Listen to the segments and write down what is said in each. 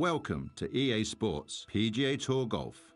Welcome to EA Sports PGA Tour Golf.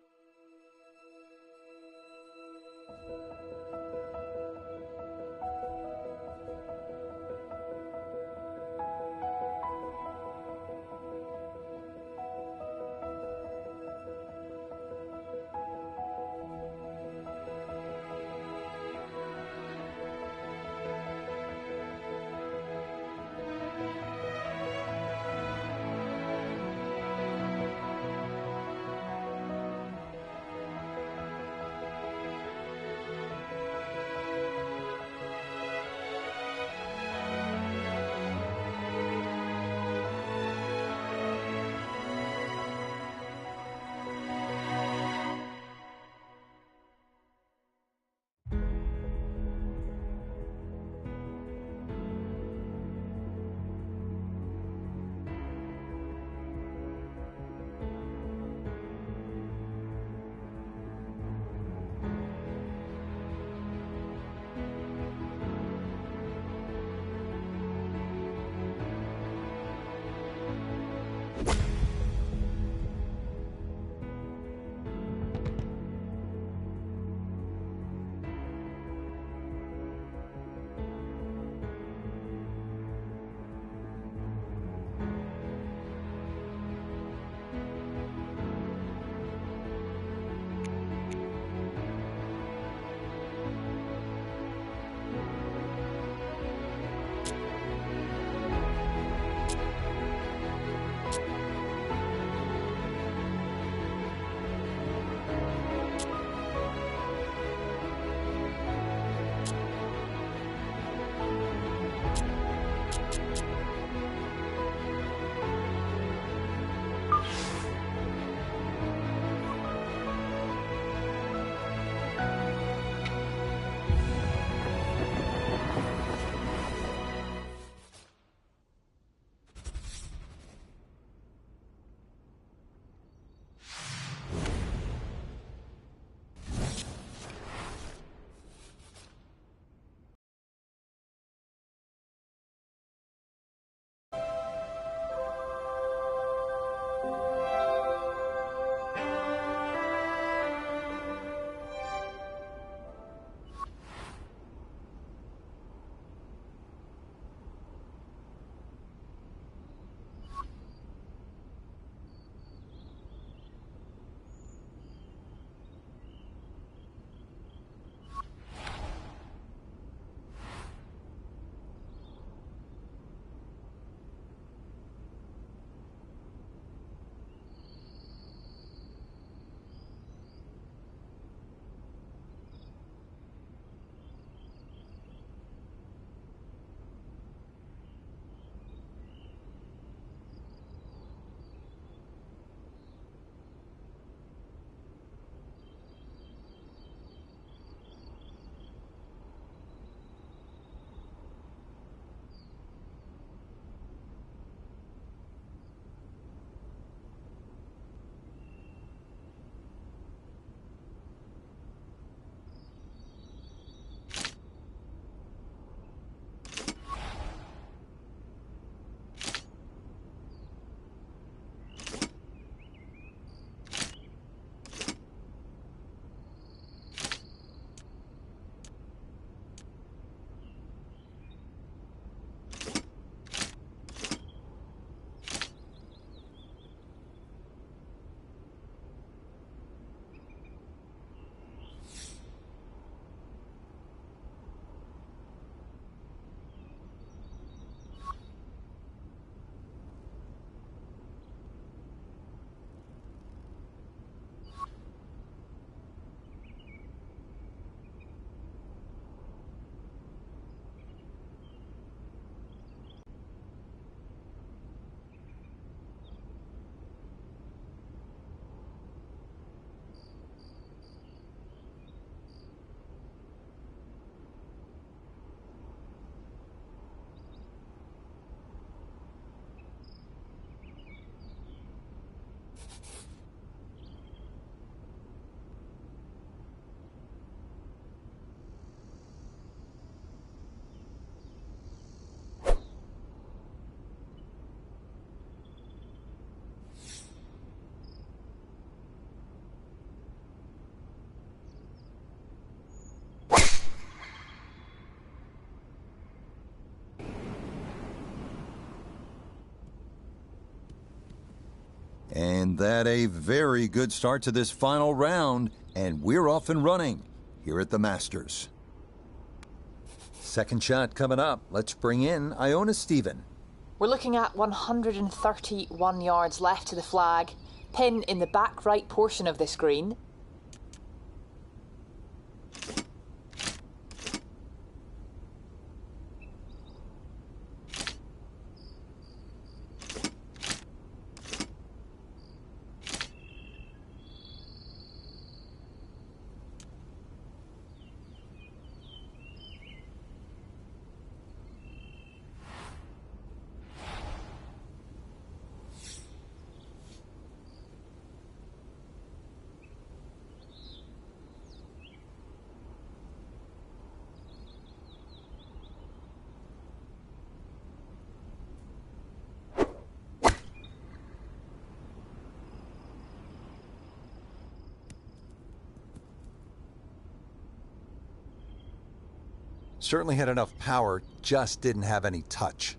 And that a very good start to this final round, and we're off and running here at the Masters. Second shot coming up. Let's bring in Iona Stephen. We're looking at 131 yards left to the flag. Pin in the back right portion of this green. Certainly had enough power, just didn't have any touch.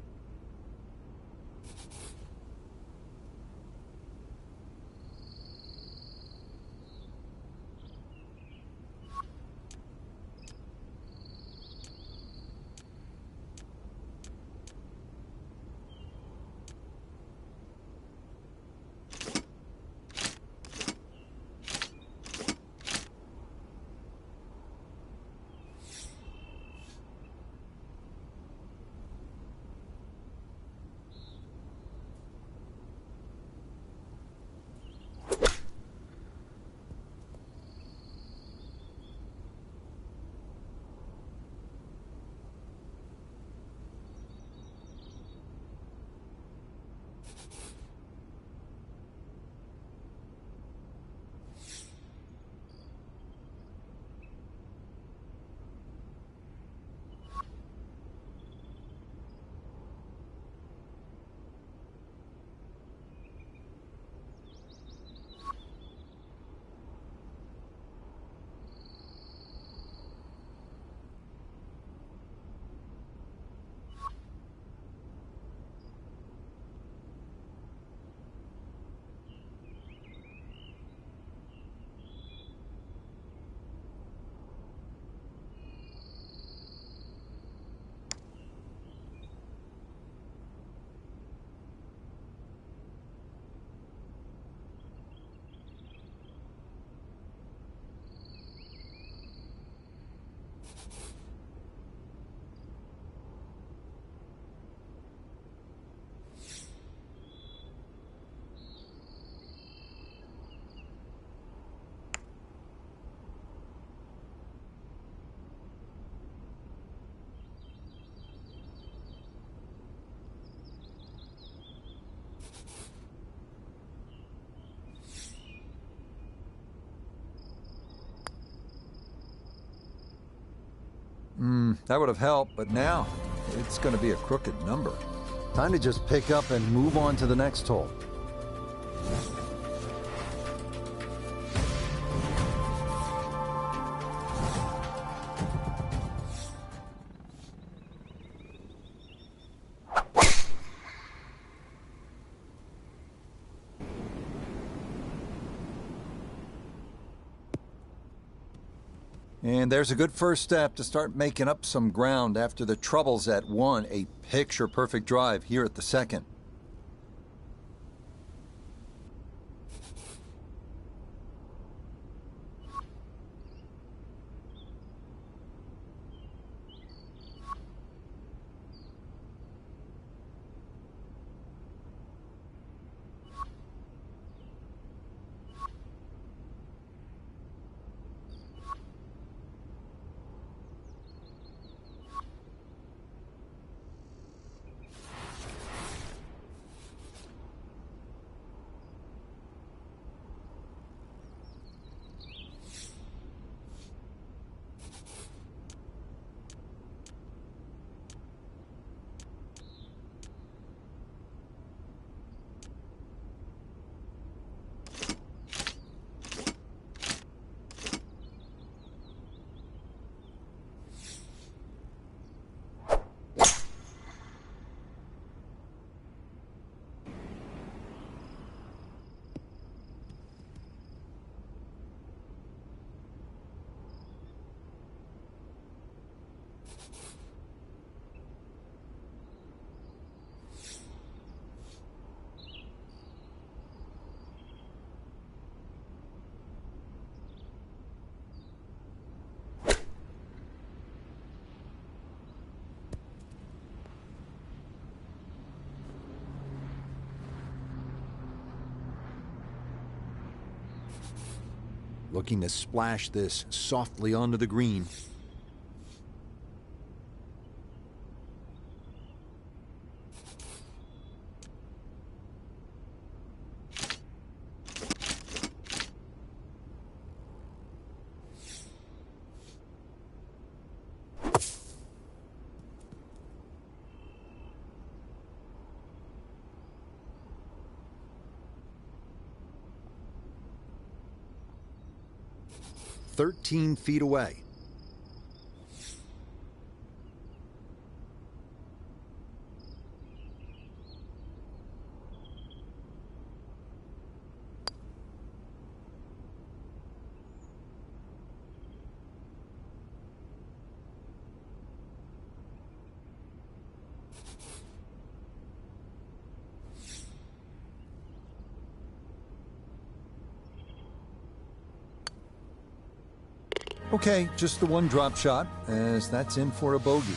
That would have helped, but now it's going to be a crooked number. Time to just pick up and move on to the next hole. And there's a good first step to start making up some ground after the troubles at one. A picture-perfect drive here at the second. looking to splash this softly onto the green. "13 feet away." Okay, just the one drop shot, as that's in for a bogey.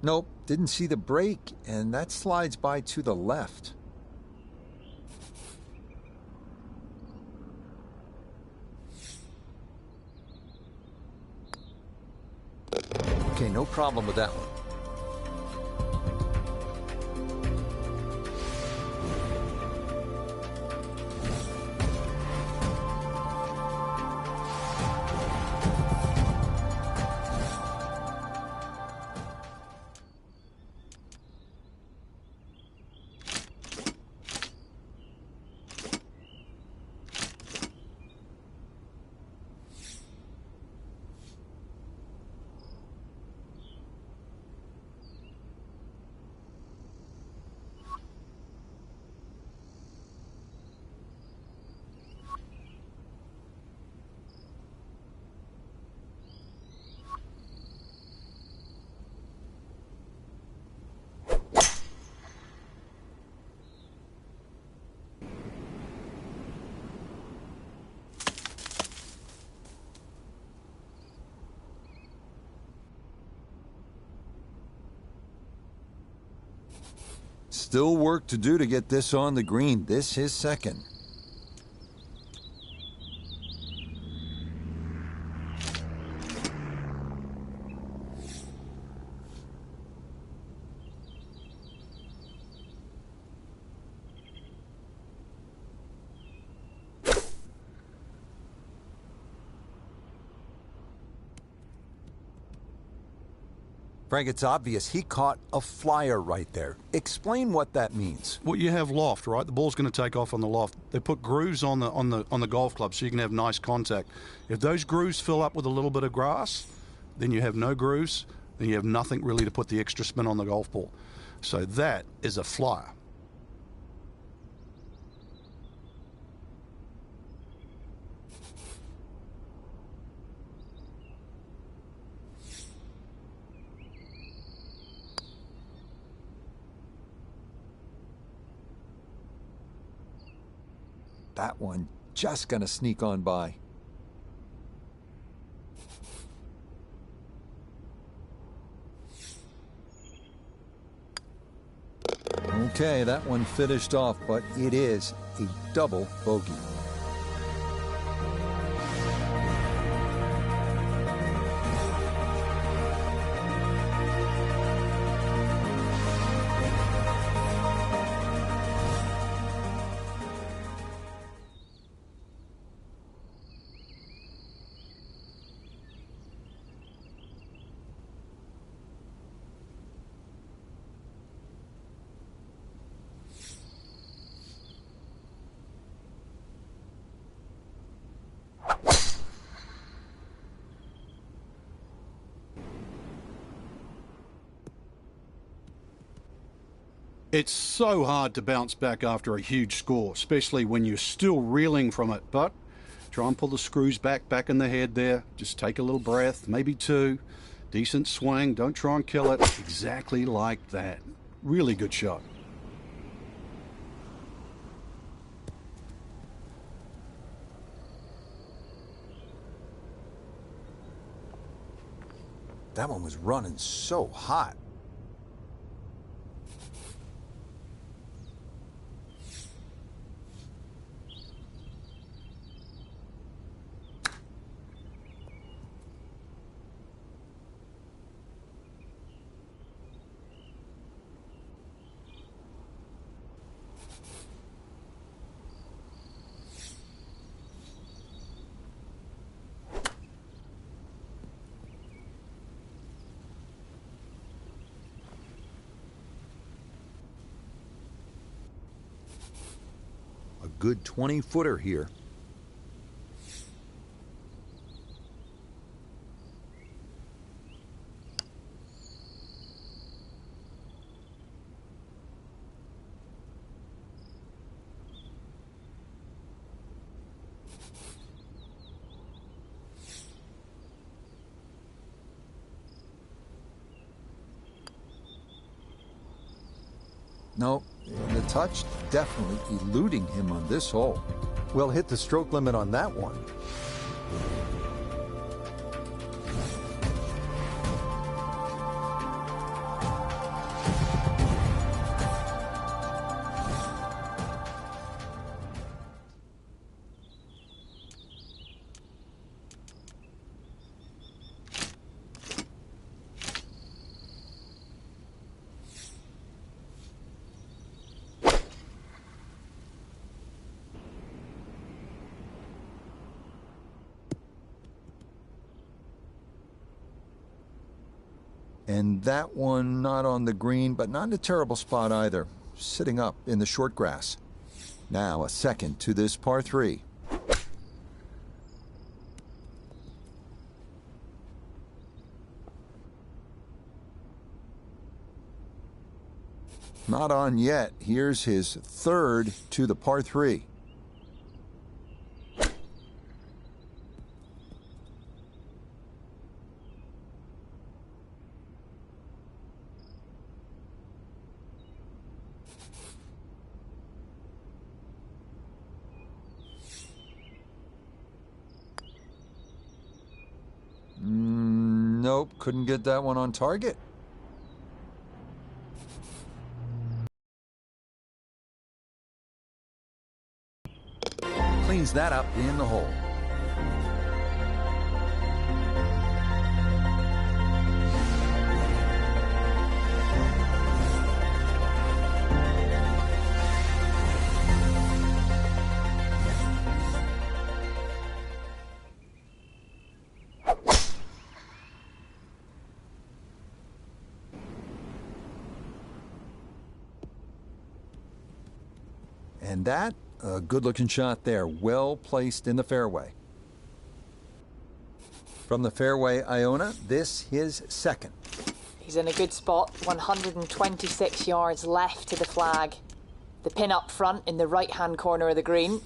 Nope, didn't see the break, and that slides by to the left. Okay, no problem with that one. Still work to do to get this on the green. This his second. Frank, it's obvious he caught a flyer right there. Explain what that means. Well, you have loft, right? The ball's going to take off on the loft. They put grooves on the golf club so you can have nice contact. If those grooves fill up with a little bit of grass, then you have no grooves, then you have nothing really to put the extra spin on the golf ball. So that is a flyer. That one just gonna sneak on by. Okay, that one finished off, but it is a double bogey. It's so hard to bounce back after a huge score, especially when you're still reeling from it. But try and pull the screws back in the head there. Just take a little breath, maybe two. Decent swing. Don't try and kill it. Exactly like that. Really good shot. That one was running so hot. A good 20-footer here. No, the touch definitely eluding him on this hole. We'll hit the stroke limit on that one. And that one not on the green, but not in a terrible spot either. Sitting up in the short grass. Now a second to this par 3. Not on yet. Here's his third to the par 3. Nope, couldn't get that one on target. Cleans that up in the hole. And that, a good-looking shot there, well placed in the fairway. From the fairway, Iona, this his second. He's in a good spot, 126 yards left to the flag. The pin up front in the right-hand corner of the green.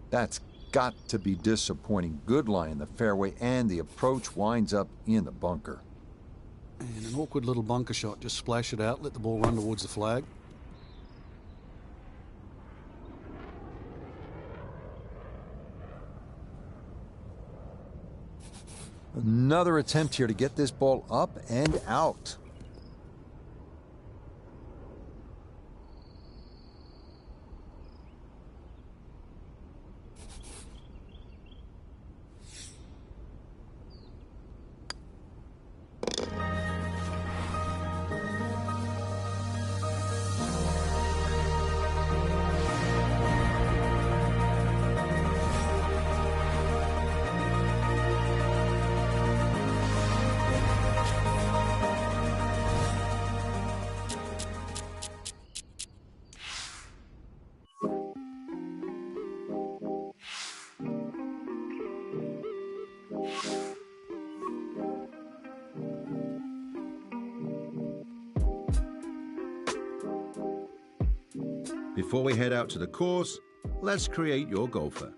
That's got to be disappointing. Good lie in the fairway, and the approach winds up in the bunker. And an awkward little bunker shot. Just splash it out, let the ball run towards the flag. Another attempt here to get this ball up and out. Before we head out to the course, let's create your golfer.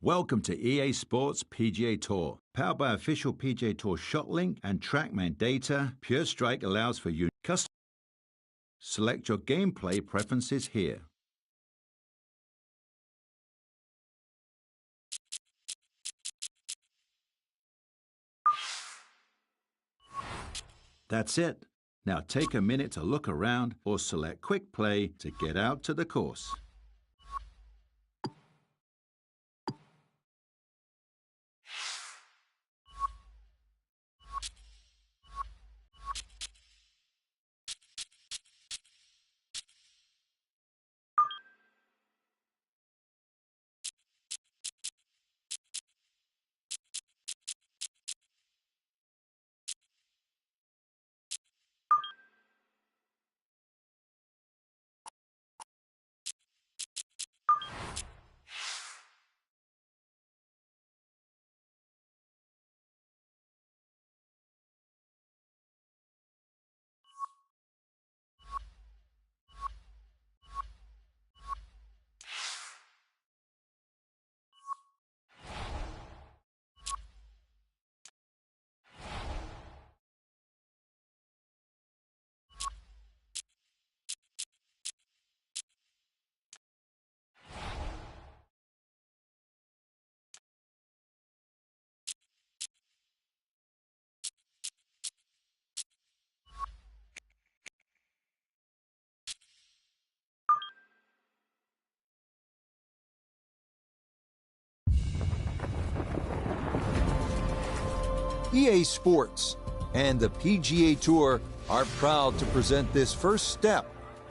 Welcome to EA Sports PGA Tour. Powered by official PGA Tour ShotLink and TrackMan data, Pure Strike allows for you custom. Select your gameplay preferences here. That's it. Now take a minute to look around or select Quick Play to get out to the course. EA Sports and the PGA Tour are proud to present this first step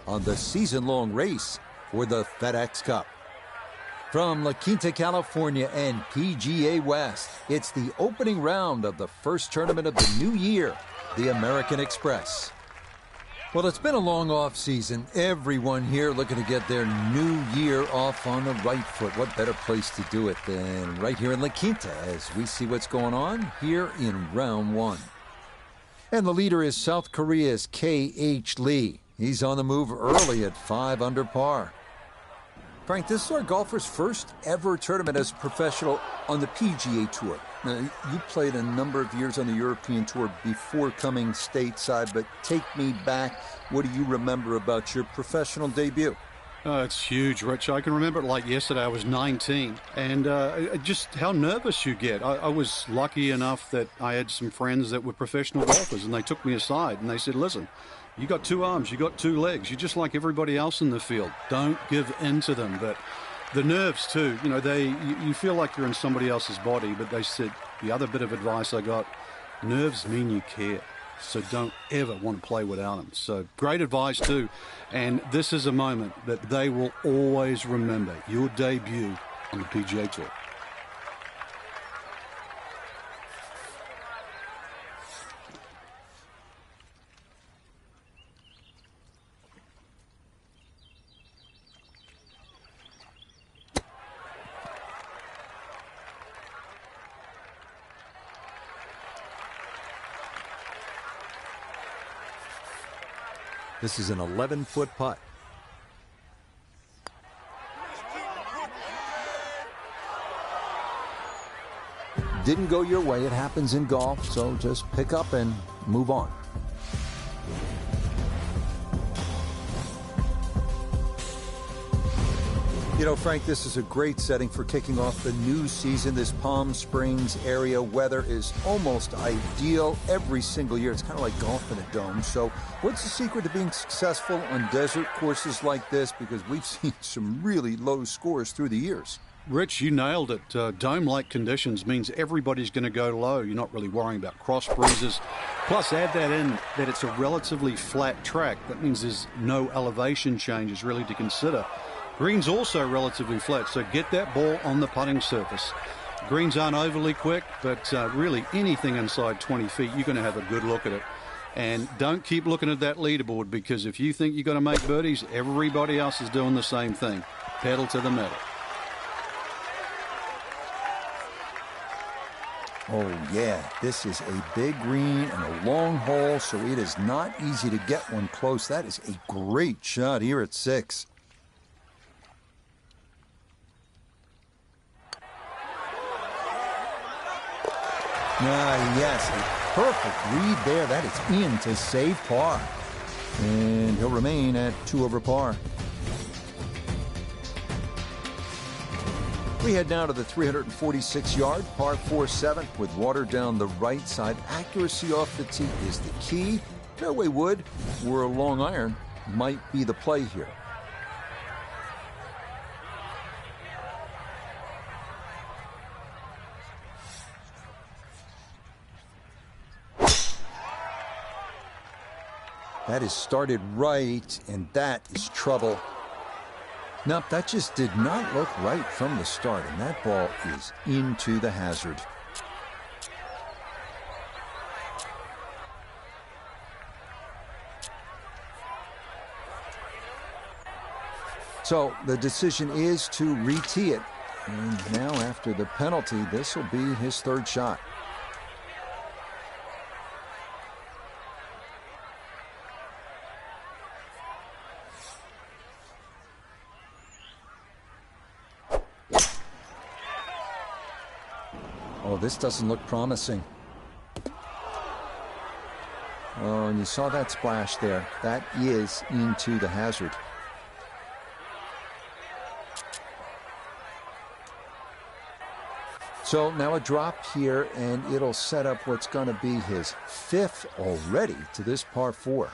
on the season-long race for the FedEx Cup. From La Quinta, California and PGA West, it's the opening round of the first tournament of the new year, the American Express. Well, it's been a long off season. Everyone here looking to get their new year off on the right foot. What better place to do it than right here in La Quinta as we see what's going on here in round one. And the leader is South Korea's K.H. Lee. He's on the move early at 5 under par. Frank, this is our golfer's first ever tournament as a professional on the PGA Tour. Now, you played a number of years on the European Tour before coming stateside, but take me back. What do you remember about your professional debut? It's huge, Rich. I can remember it like yesterday. I was 19, and just how nervous you get. I was lucky enough that I had some friends that were professional golfers, and they took me aside, and they said, listen, you got 2 arms, you got 2 legs. You're just like everybody else in the field. Don't give in to them. But the nerves, too, you know, you feel like you're in somebody else's body, but they said the other bit of advice I got, nerves mean you care. So don't ever want to play without them. So great advice, too. And this is a moment that they will always remember, your debut on the PGA Tour. This is an 11-foot putt. Didn't go your way. It happens in golf, so just pick up and move on. You know, Frank, this is a great setting for kicking off the new season. This Palm Springs area weather is almost ideal every single year. It's kind of like golf in a dome. So what's the secret to being successful on desert courses like this? Because we've seen some really low scores through the years. Rich, you nailed it. Dome-like conditions means everybody's going to go low. You're not really worrying about cross breezes. Plus, add that in that it's a relatively flat track. That means there's no elevation changes really to consider. Green's also relatively flat, so get that ball on the putting surface. Greens aren't overly quick, but really anything inside 20 feet, you're going to have a good look at it. And don't keep looking at that leaderboard, because if you think you're going to make birdies, everybody else is doing the same thing. Pedal to the metal. Oh, yeah, this is a big green and a long hole, so it is not easy to get one close. That is a great shot here at 6. Yes, a perfect read there. That is in to save par. And he'll remain at 2 over par. We head now to the 346-yard par 4-7 with water down the right side. Accuracy off the tee is the key. Fairway wood or a long iron might be the play here. That is started right, and that is trouble. Nope, that just did not look right from the start, and that ball is into the hazard. So the decision is to re-tee it. And now after the penalty, this will be his 3rd shot. Oh, this doesn't look promising. Oh, and you saw that splash there. That is into the hazard. So now a drop here, and it'll set up what's going to be his 5th already to this par 4.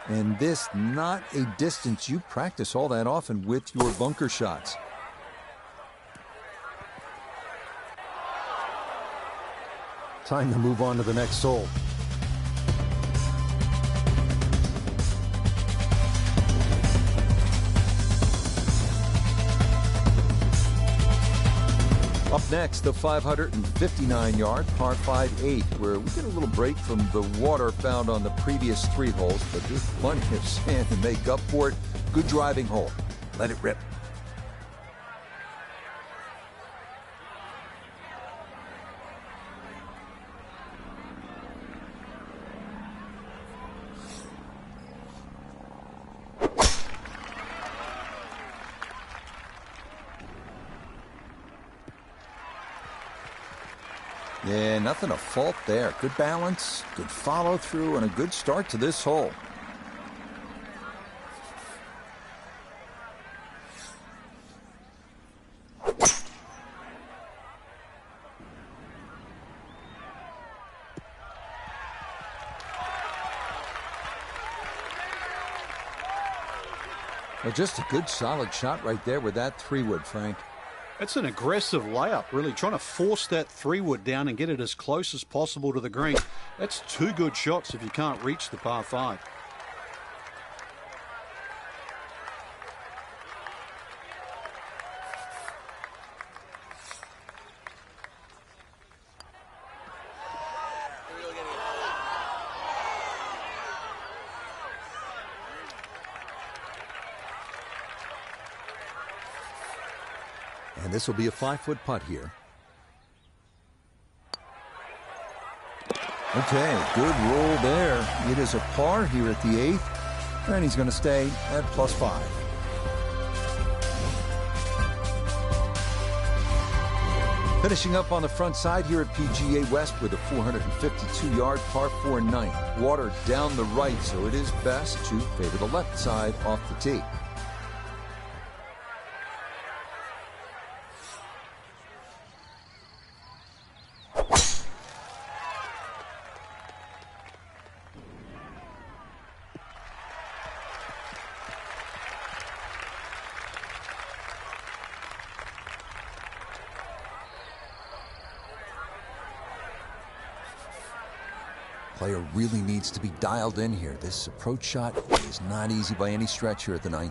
And this not a distance you practice all that often with your bunker shots. Time to move on to the next hole. Up next, the 559-yard par 5-8, where we get a little break from the water found on the previous 3 holes, but there's plenty of sand to make up for it. Good driving hole. Let it rip. Yeah, nothing to fault there. Good balance, good follow through, and a good start to this hole. Well, just a good solid shot right there with that 3-wood, Frank. It's an aggressive layup, really, trying to force that 3-wood down and get it as close as possible to the green. That's 2 good shots if you can't reach the par 5. And this will be a 5-foot putt here. Okay, good roll there. It is a par here at the 8th, and he's going to stay at +5. Finishing up on the front side here at PGA West with a 452-yard par 4 9th. Water down the right, so it is best to favor the left side off the tee. Player really needs to be dialed in here. This approach shot is not easy by any stretch here at the 9th.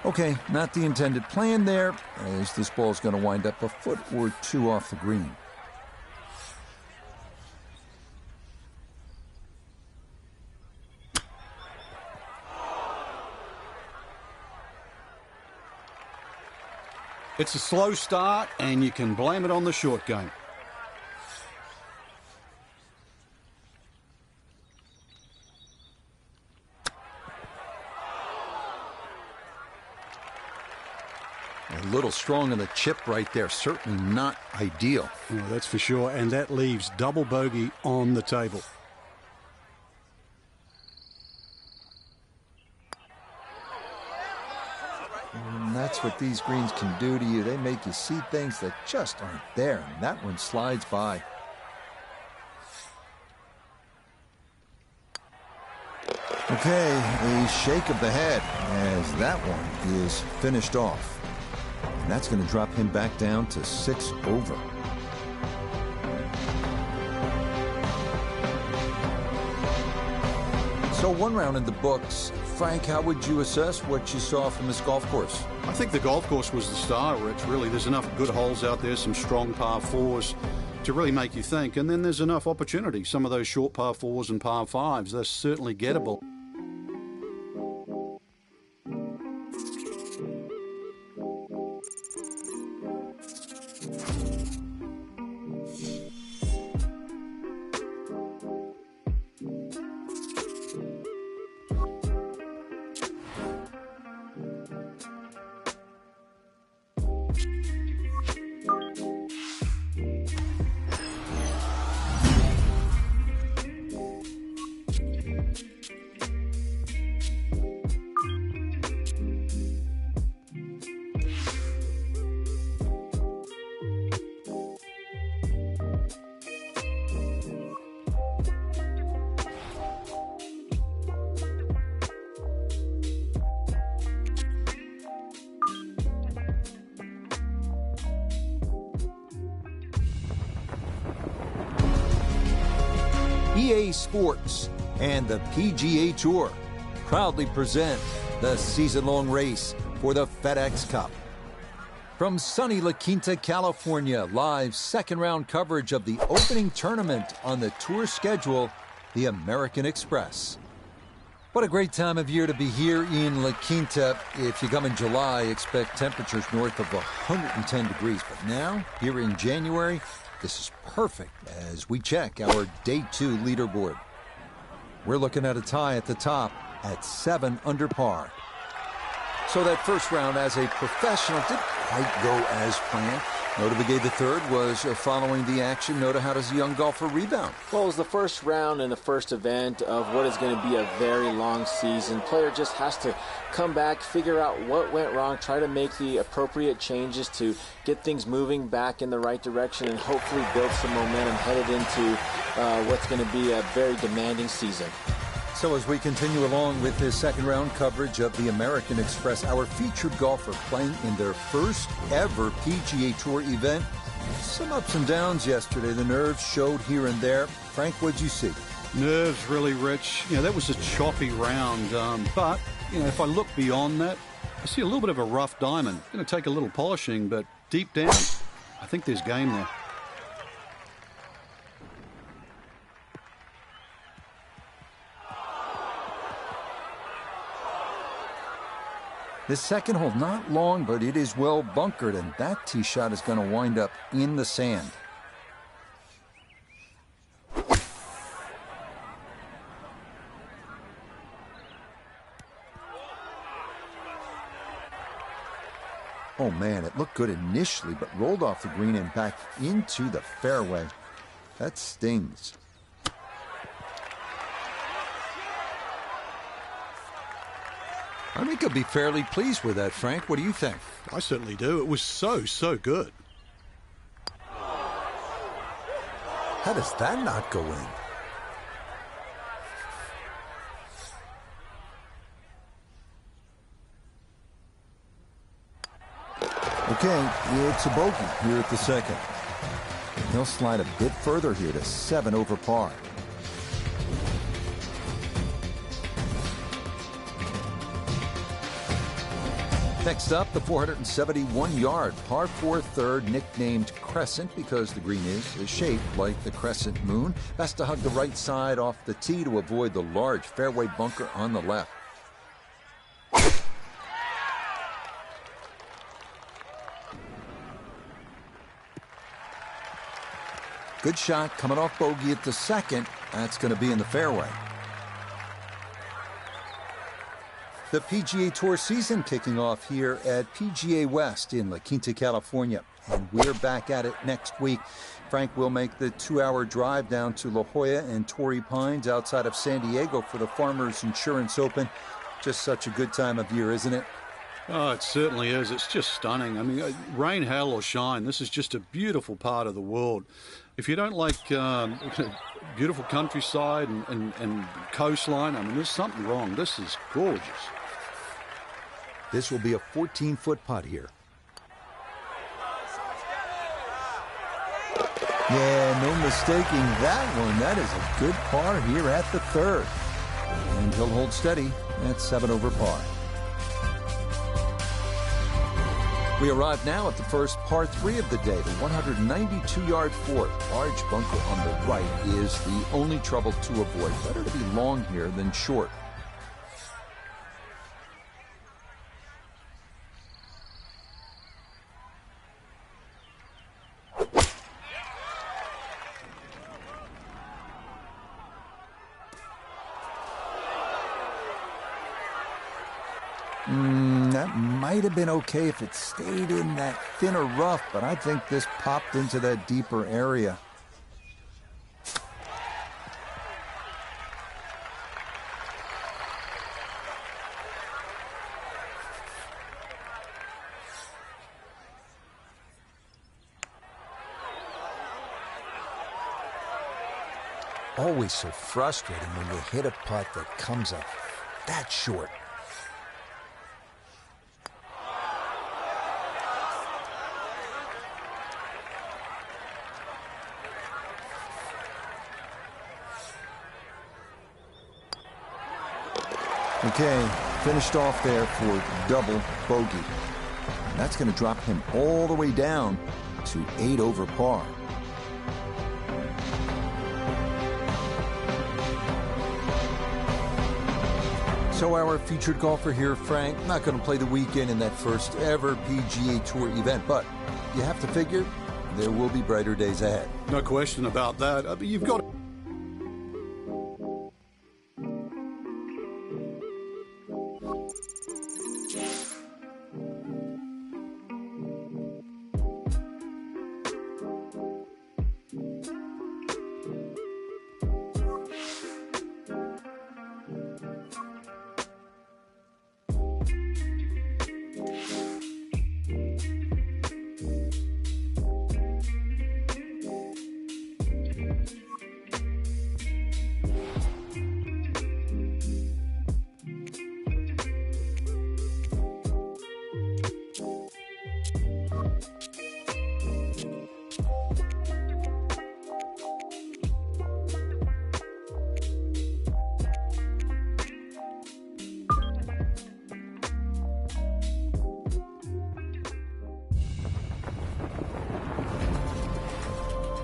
Okay, not the intended plan there, as this ball is going to wind up a foot or 2 off the green. It's a slow start, and you can blame it on the short game. A little strong in the chip right there. Certainly not ideal. Yeah, that's for sure, and that leaves double bogey on the table. And that's what these greens can do to you. They make you see things that just aren't there. And that one slides by. Okay, a shake of the head as that one is finished off. And that's going to drop him back down to 6 over. So 1 round in the books. Frank, how would you assess what you saw from this golf course? I think the golf course was the star, Rich. Really, there's enough good holes out there, some strong par 4s to really make you think. And then there's enough opportunity. Some of those short par 4s and par 5s, they're certainly gettable. EA Sports and the PGA Tour proudly present the season-long race for the FedEx Cup. From sunny La Quinta, California, live second-round coverage of the opening tournament on the tour schedule, the American Express. What a great time of year to be here in La Quinta. If you come in July, expect temperatures north of 110 degrees. But now, here in January, this is perfect as we check our Day 2 leaderboard. We're looking at a tie at the top at 7 under par. So that first round as a professional didn't quite go as planned. Nota Begay III was following the action. Nota, how does a young golfer rebound? Well, it was the first round and the first event of what is going to be a very long season. Player just has to come back, figure out what went wrong, try to make the appropriate changes to get things moving back in the right direction, and hopefully build some momentum headed into what's going to be a very demanding season. So as we continue along with this second round coverage of the American Express, our featured golfer playing in their first ever PGA Tour event. Some ups and downs yesterday. The nerves showed here and there. Frank, what'd you see? Nerves really, Rich. That was a choppy round. But, if I look beyond that, I see a little bit of a rough diamond. Going to take a little polishing, but deep down, I think there's game there. This second hole, not long, but it is well bunkered, and that tee shot is going to wind up in the sand. Oh, man, it looked good initially, but rolled off the green and back into the fairway. That stings. I think he'll be fairly pleased with that, Frank. What do you think? I certainly do. It was so good. How does that not go in? Okay, it's a bogey here at the second. He'll slide a bit further here to 7 over par. Next up, the 471-yard par 4 third, nicknamed Crescent because the green is shaped like the crescent moon. Best to hug the right side off the tee to avoid the large fairway bunker on the left. Good shot coming off bogey at the second. That's going to be in the fairway. The PGA Tour season kicking off here at PGA West in La Quinta, California. And we're back at it next week. Frank will make the 2-hour drive down to La Jolla and Torrey Pines outside of San Diego for the Farmers Insurance Open. Just such a good time of year, isn't it? Oh, it certainly is. It's just stunning. I mean, rain, hail, or shine, this is just a beautiful part of the world. If you don't like beautiful countryside and coastline, I mean, there's something wrong. This is gorgeous. This will be a 14-foot putt here. Yeah, no mistaking that one. That is a good par here at the third. And he'll hold steady at 7 over par. We arrive now at the first par 3 of the day, the 192-yard fourth. Large bunker on the right is the only trouble to avoid. Better to be long here than short. That might have been okay if it stayed in that thinner rough, but I think this popped into that deeper area. Always so frustrating when you hit a putt that comes up that short. Okay, finished off there for double bogey. And that's going to drop him all the way down to 8 over par. So our featured golfer here, Frank, not going to play the weekend in that first ever PGA Tour event, but you have to figure there will be brighter days ahead. No question about that. You've got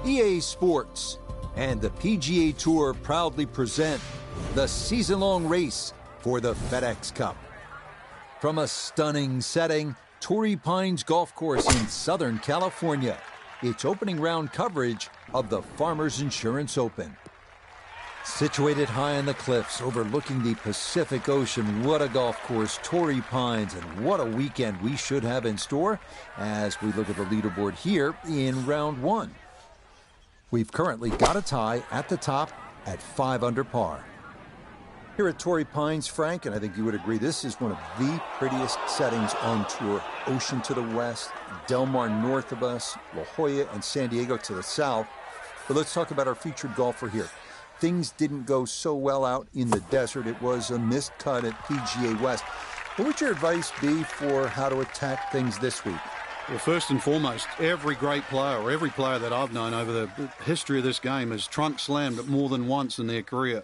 EA Sports and the PGA Tour proudly present the season-long race for the FedEx Cup. From a stunning setting, Torrey Pines Golf Course in Southern California, it's opening round coverage of the Farmers Insurance Open. Situated high on the cliffs overlooking the Pacific Ocean, what a golf course, Torrey Pines, and what a weekend we should have in store as we look at the leaderboard here in round one. We've currently got a tie at the top at 5 under par. Here at Torrey Pines, Frank, and I think you would agree, this is one of the prettiest settings on tour. Ocean to the west, Del Mar north of us, La Jolla and San Diego to the south. But let's talk about our featured golfer here. Things didn't go so well out in the desert. It was a missed cut at PGA West. What would your advice be for how to attack things this week? Well, first and foremost, every great player, or every player that I've known over the history of this game has trunk slammed it more than once in their career.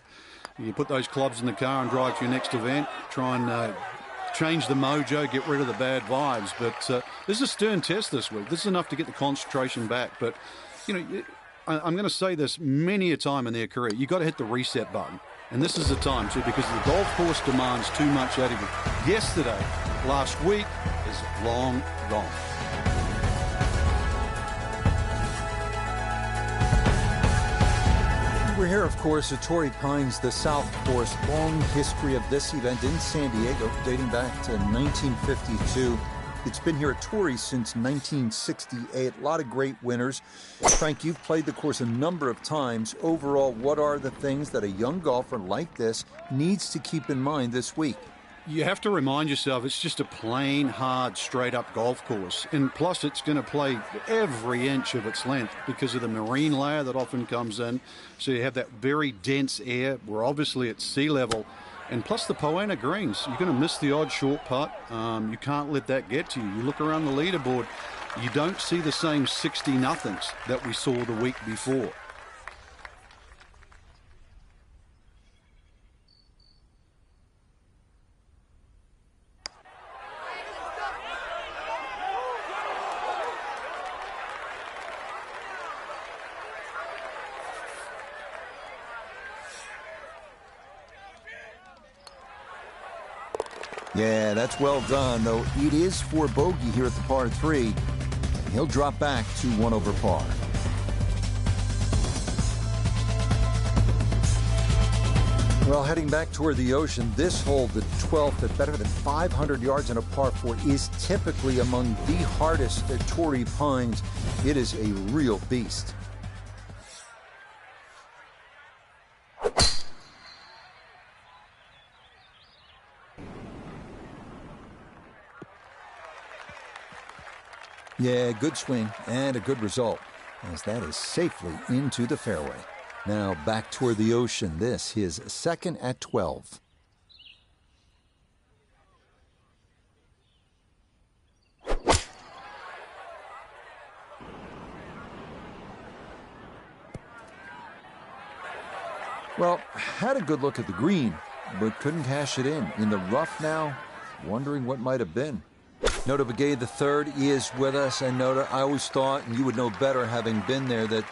You put those clubs in the car and drive to your next event, try and change the mojo, get rid of the bad vibes. But this is a stern test this week. This is enough to get the concentration back. But, you know, I'm going to say this many a time in their career. You've got to hit the reset button. And this is the time, too, because the golf course demands too much out of you. Yesterday, last week, is long gone. We're here, of course, at Torrey Pines, the South Course. Long history of this event in San Diego, dating back to 1952. It's been here at Torrey since 1968. A lot of great winners. Frank, you've played the course a number of times. Overall, what are the things that a young golfer like this needs to keep in mind this week? You have to remind yourself it's just a plain, hard, straight-up golf course. And plus, it's going to play every inch of its length because of the marine layer that often comes in. So you have that very dense air. We're obviously at sea level. And plus the Poa annua greens. You're going to miss the odd short putt. You can't let that get to you. You look around the leaderboard, you don't see the same 60-nothings that we saw the week before. Yeah, that's well done, though it is for bogey here at the par 3. He'll drop back to 1 over par. Well, heading back toward the ocean, this hole, the 12th at better than 500 yards in a par 4, is typically among the hardest at Torrey Pines. It is a real beast. Yeah, good swing and a good result, as that is safely into the fairway. Now back toward the ocean. This his second at 12. Well, had a good look at the green. but couldn't cash it in the rough now, wondering what might have been. Nota Begay III is with us. And Nota, I always thought, and you would know better having been there, that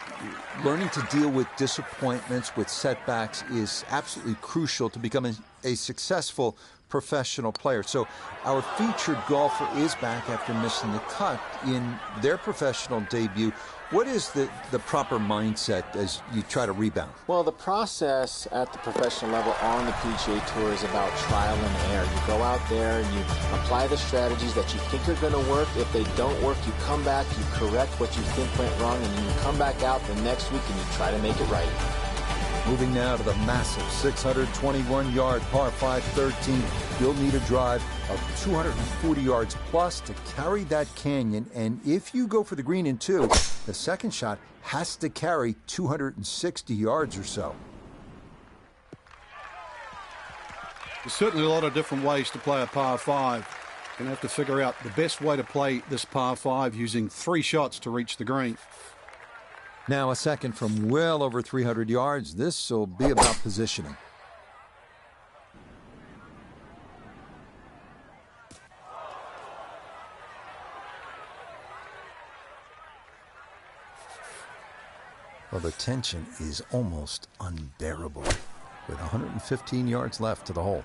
learning to deal with disappointments, with setbacks, is absolutely crucial to becoming a successful professional player. So our featured golfer is back after missing the cut in their professional debut. What is the proper mindset as you try to rebound? Well, the process at the professional level on the PGA Tour is about trial and error. You go out there and you apply the strategies that you think are going to work. If they don't work, you come back, you correct what you think went wrong, and you come back out the next week and you try to make it right. Moving now to the massive 621-yard par 5 13. You'll need a drive of 240 yards plus to carry that canyon. And if you go for the green in 2, the second shot has to carry 260 yards or so. There's certainly a lot of different ways to play a par 5. You're going to have to figure out the best way to play this par 5 using 3 shots to reach the green. Now a second from well over 300 yards. This will be about positioning. Well, the tension is almost unbearable with 115 yards left to the hole.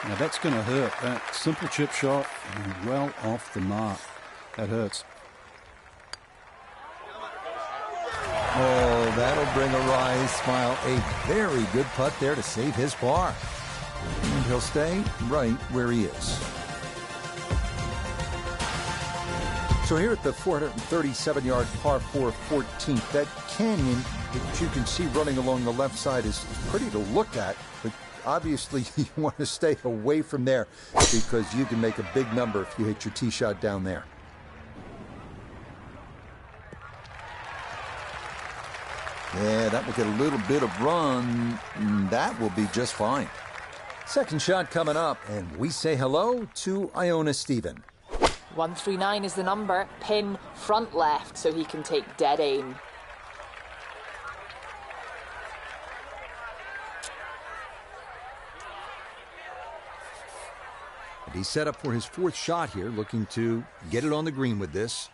Now that's going to hurt. That simple chip shot, well off the mark. That hurts. Oh, that'll bring a wry smile. A very good putt there to save his par. And he'll stay right where he is. So here at the 437-yard par 4 14th, that canyon that you can see running along the left side is pretty to look at, but obviously you want to stay away from there because you can make a big number if you hit your tee shot down there. Yeah, that will get a little bit of run. That will be just fine. Second shot coming up, and we say hello to Iona Stephen. 139 is the number. Pin front left so he can take dead aim. And he's set up for his 4th shot here, looking to get it on the green with this.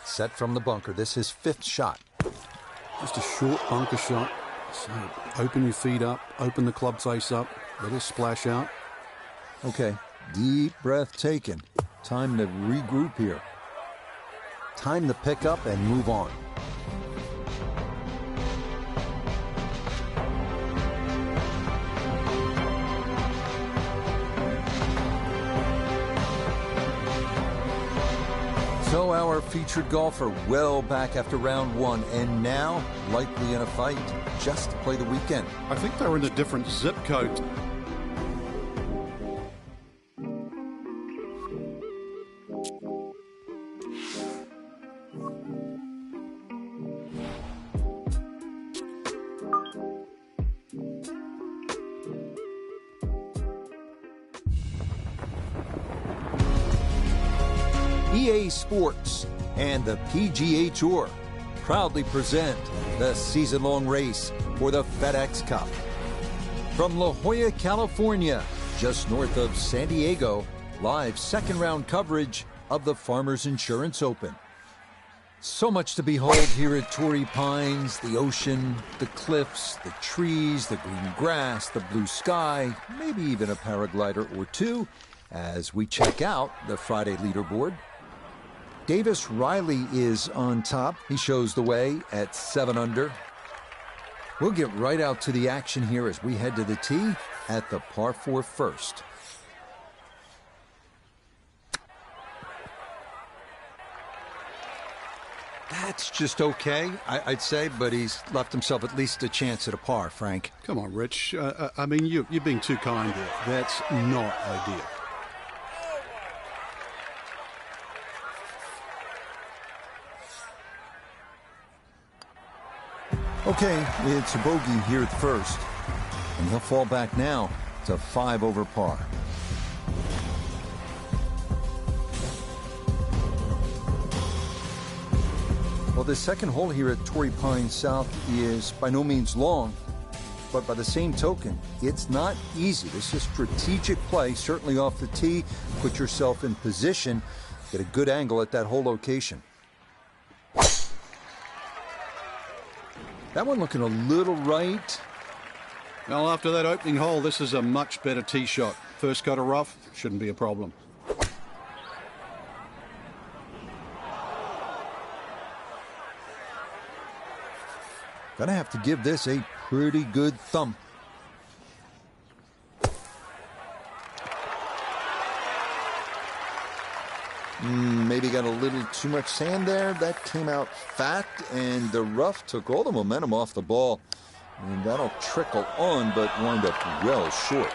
Set from the bunker. This is his 5th shot. Just a short bunker shot. So open your feet up, open the club face up, let it splash out. Okay, deep breath taken. Time to regroup here. Time to pick up and move on. So our featured golfer well back after round 1 and now likely in a fight just to play the weekend. I think they're in a different zip code. EA Sports and the PGA Tour proudly present the season-long race for the FedEx Cup. From La Jolla, California, just north of San Diego, live second-round coverage of the Farmers Insurance Open. So much to behold here at Torrey Pines, the ocean, the cliffs, the trees, the green grass, the blue sky, maybe even a paraglider or two as we check out the Friday leaderboard. Davis Riley is on top. He shows the way at 7 under. We'll get right out to the action here as we head to the tee at the par 4 first. That's just okay, I'd say, but he's left himself at least a chance at a par, Frank. Come on, Rich. I mean, you're being too kind here. That's not ideal. Okay, it's a bogey here at first, and he'll fall back now to 5 over par. Well, the second hole here at Torrey Pines South is by no means long, but by the same token, it's not easy. This is strategic play, certainly off the tee. Put yourself in position, get a good angle at that whole location. That one looking a little right. Well, after that opening hole, this is a much better tee shot. First cut of rough, shouldn't be a problem. Gonna have to give this a pretty good thump. Maybe got a little too much sand there. That came out fat, and the rough took all the momentum off the ball. And that'll trickle on, but wind up well short.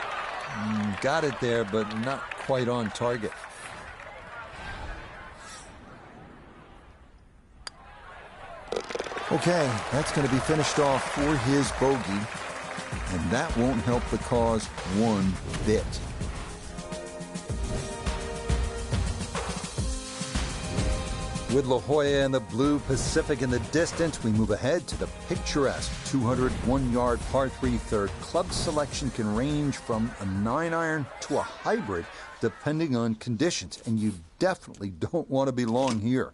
Got it there, but not quite on target. Okay, that's going to be finished off for his bogey, and that won't help the cause one bit. With La Jolla and the Blue Pacific in the distance, we move ahead to the picturesque 201-yard par 3 third. Club selection can range from a 9-iron to a hybrid, depending on conditions, and you definitely don't want to be long here.